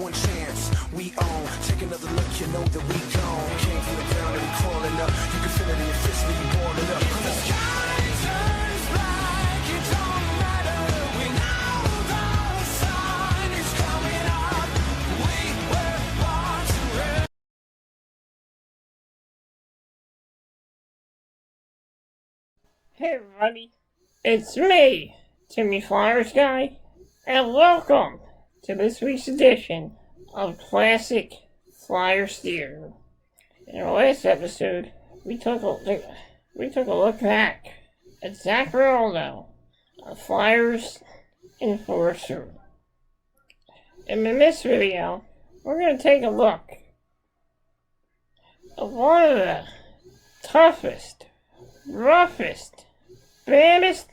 one chance, we own. Take another look, you know that we gone. Came from the ground and we crawling up. You can feel it in your fist when you balling up. The sky turns black, it don't matter. We know the sun is coming up. We were born to run. Hey everybody, it's me, Timmy Flyersguy, and welcome to this week's edition of Classic Flyers Theater. In our last episode, we took a look back at Zach Ronaldo, a Flyers enforcer. And in this video, we're going to take a look at one of the toughest, roughest, baddest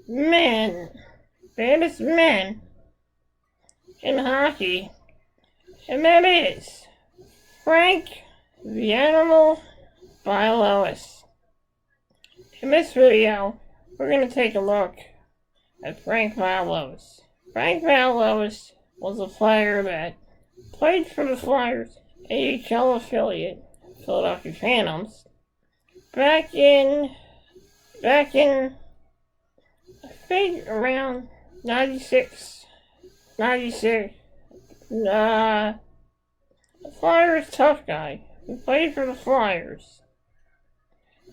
men in hockey, and that is Frank the Animal Bialowas. In this video, we're going to take a look at Frank Bialowas. Frank Bialowas was a Flyer that played for the Flyers AHL affiliate, Philadelphia Phantoms, back in I think around 96. The Flyers tough guy who played for the Flyers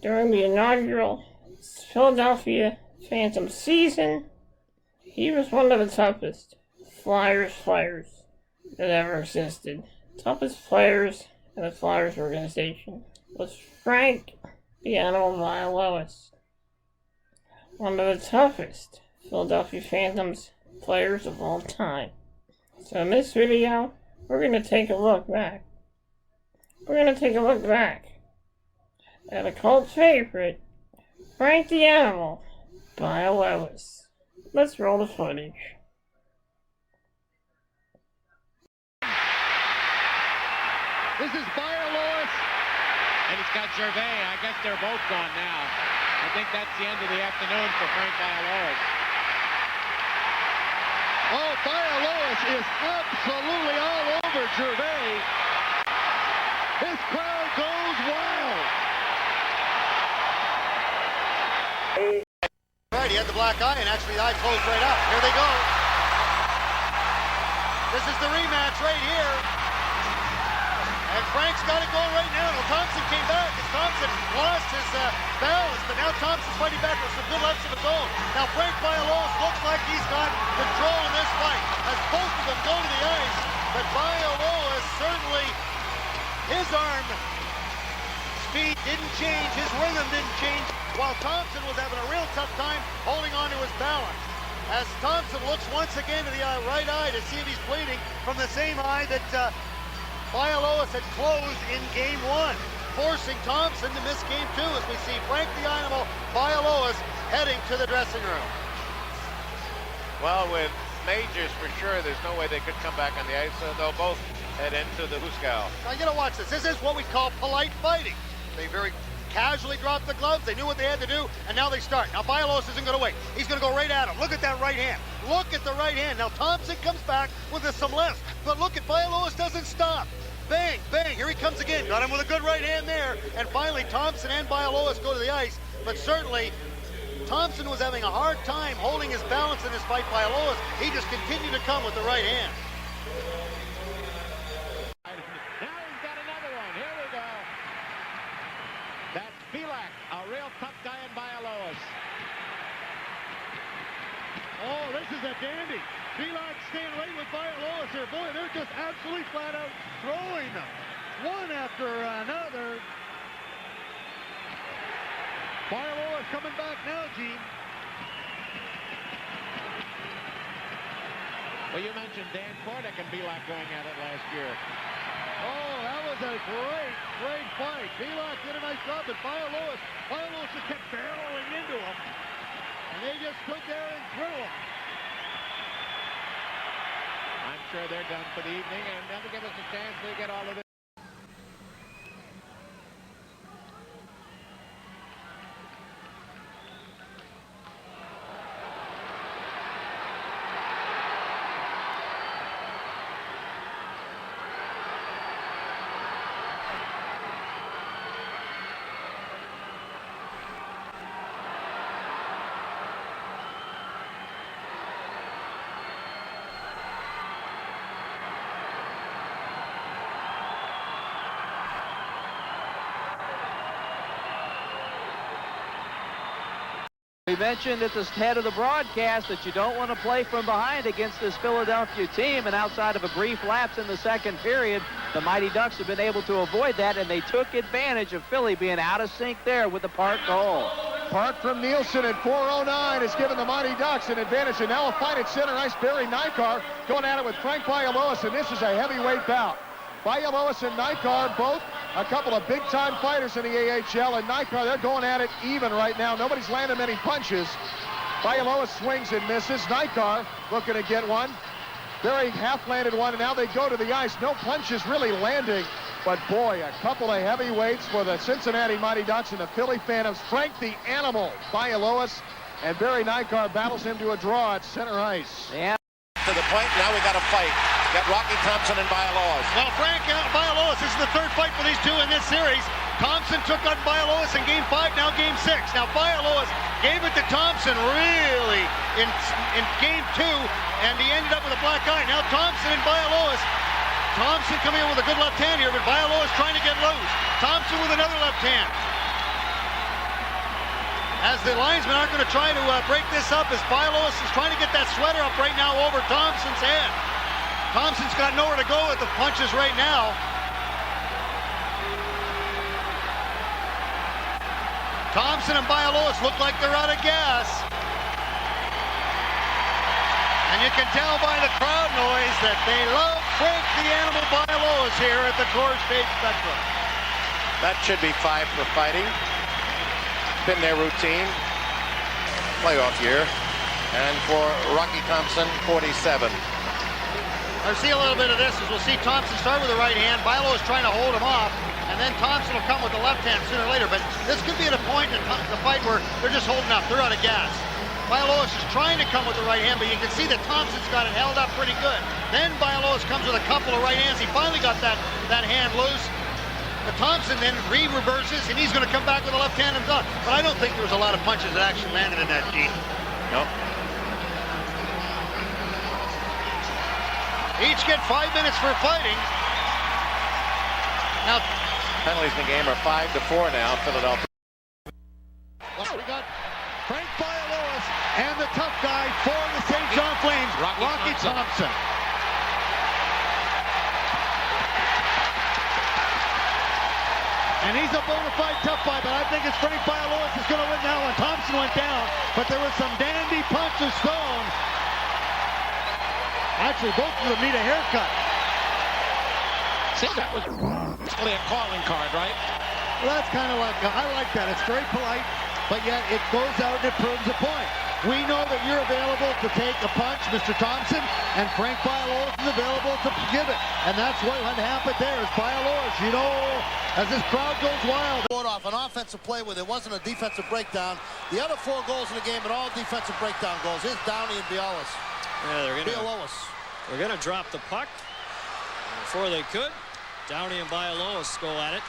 during the inaugural Philadelphia Phantom season. He was one of the toughest Flyers that ever existed. Toughest players in the Flyers organization was Frank the Animal Bialowas, one of the toughest Philadelphia Phantoms players of all time. So in this video, we're going to take a look back. At a cult favorite, Frank the Animal Bialowas. Let's roll the footage. This is Bialowas, and he's got Gervais. I guess they're both gone now. I think that's the end of the afternoon for Frank Bialowas. Oh, Bialowas is absolutely all over Gervais. This crowd goes wild. Right, he had the black eye, and actually the eye closed right up. Here they go. This is the rematch right here. And Frank's got it going right now. Well, Thompson came back as Thompson lost his balance, but now Thompson's fighting back with some good lefts of his own. Now Frank Bialowas looks like he's got control in this fight as both of them go to the ice, but Bialowas certainly, his arm speed didn't change, his rhythm didn't change, while Thompson was having a real tough time holding on to his balance. As Thompson looks once again to the right eye to see if he's bleeding from the same eye that Bialowas had closed in game one, forcing Thompson to miss game two as we see Frank the Animal Bialowas heading to the dressing room. Well, with Majors for sure, there's no way they could come back on the ice, so they'll both head into the Huskow. Now you gotta watch this. This is what we call polite fighting. They very casually dropped the gloves. They knew what they had to do, and now they start. Now Bialowas isn't going to wait. He's going to go right at him. Look at that right hand. Look at the right hand. Now Thompson comes back with some left, but look at Bialowas doesn't stop. Bang, bang, here he comes again. Got him with a good right hand there. And finally, Thompson and Bialowas go to the ice. But certainly, Thompson was having a hard time holding his balance in this fight. Bialowas, he just continued to come with the right hand. Now he's got another one. Here we go. That's Belak, a real tough guy in Bialowas. Oh, this is a dandy. Belak staying right with Bialowas here. Boy, they're just absolutely flat out throwing them. One after another. Bialowas coming back now, Gene. Well, you mentioned Dan Kordick and Belak going at it last year. Oh, that was a great fight. Belak did a nice job, but Bialowas just kept barreling into him. And they just stood there and threw him. I'm sure they're done for the evening, and they'll give us a chance to get all of this. We mentioned at the head of the broadcast that you don't want to play from behind against this Philadelphia team, and outside of a brief lapse in the second period, the Mighty Ducks have been able to avoid that, and they took advantage of Philly being out of sync there with the Park goal. Park from Nielsen at 4:09 has given the Mighty Ducks an advantage, and now a fight at center ice. Barry Nykar going at it with Frank Bialowas, and this is a heavyweight bout. Bialowas and Nykar, both a couple of big-time fighters in the AHL, and Nykar, they're going at it even right now. Nobody's landing many punches. Bialowas swings and misses. Nykar looking to get one. Barry half-landed one, and now they go to the ice. No punches really landing, but boy, a couple of heavyweights for the Cincinnati Mighty Ducks and the Philly Phantoms. Frank the Animal Bialowas, and Barry Nykar battles him to a draw at center ice. Yeah. To the point, now we got a fight. Got Rocky Thompson and Bialowas. Well, Frank Bialowas, this is the third fight for these two in this series. Thompson took on Bialowas in Game 5, now Game 6. Now Bialowas gave it to Thompson really in Game 2, and he ended up with a black eye. Now Thompson and Bialowas. Thompson coming in with a good left hand here, but Bialowas trying to get loose. Thompson with another left hand. As the linesmen aren't going to try to break this up, as Bialowas is trying to get that sweater up right now over Thompson's head. Thompson's got nowhere to go with the punches right now. Thompson and Bialowas look like they're out of gas. And you can tell by the crowd noise that they love Frank the Animal Bialowas here at the Coors State Spectrum. That should be 5 for fighting. Been their routine. Playoff year. And for Rocky Thompson, 47. I'll see a little bit of this as we'll see Thompson start with the right hand. Bialowas trying to hold him off, and then Thompson will come with the left hand sooner or later. But this could be at a point in the fight where they're just holding up. They're out of gas. Bialowas is trying to come with the right hand, but you can see that Thompson's got it held up pretty good. Then Bialowas comes with a couple of right hands. He finally got that hand loose. But Thompson then reverses, and he's going to come back with a left hand himself. But I don't think there was a lot of punches that actually landed in that, Gene. Nope. Each get 5 minutes for fighting. Now, penalties in the game are 5-4 now, Philadelphia. We got Frank Bialowas and the tough guy for the St. John Flames, Rocky Thompson. And he's a bona fide tough fight, but I think it's Frank Bialowas is going to win now, and Thompson went down, but there was some dandy punches thrown. Actually, both of them need a haircut. See, that was only a calling card, right? Well, that's kind of like, I like that. It's very polite, but yet it goes out and it proves a point. We know that you're available to take a punch, Mr. Thompson, and Frank Bialowas is available to give it. And that's what happened there is Bialowas, you know, as this crowd goes wild. Off an offensive play where there wasn't a defensive breakdown. The other 4 goals in the game and all defensive breakdown goals. Here's Downey and Bialowas. Yeah, they're gonna drop the puck. Before they could, Downey and Bialowas go at it.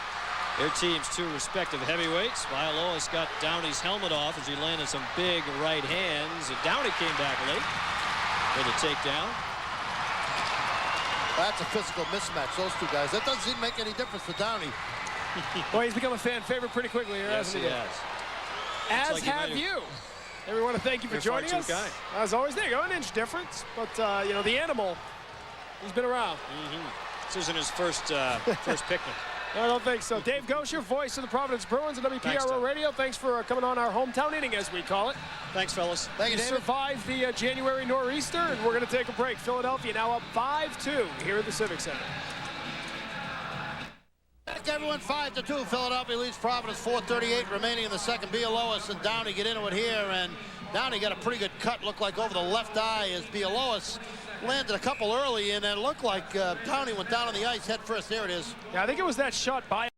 Their team's 2 respective heavyweights. Bialowas got Downey's helmet off as he landed some big right hands. And Downey came back late with a takedown. That's a physical mismatch, those 2 guys. That doesn't make any difference for Downey. Well, he's become a fan favorite pretty quickly here, hasn't he? Yes, he has. As like have you. And we want to thank you for joining us. Guy. As always, there you go, an inch difference. But, you know, the animal, he's been around. This isn't his first picnic. I don't think so. Dave Gosher, voice of the Providence Bruins at WPRO Radio. Thanks for coming on our hometown inning, as we call it. Thanks, fellas. Thank you, David. Survived the January nor'easter, and we're going to take a break. Philadelphia now up 5-2 here at the Civic Center. Back everyone, 5-2. Philadelphia leads Providence, 4:38 remaining in the second. Bialowas and Downey get into it here, and Downey got a pretty good cut, looked like over the left eye as Bialowas landed a couple early, and it looked like Downey went down on the ice head first. There it is. Yeah, I think it was that shot by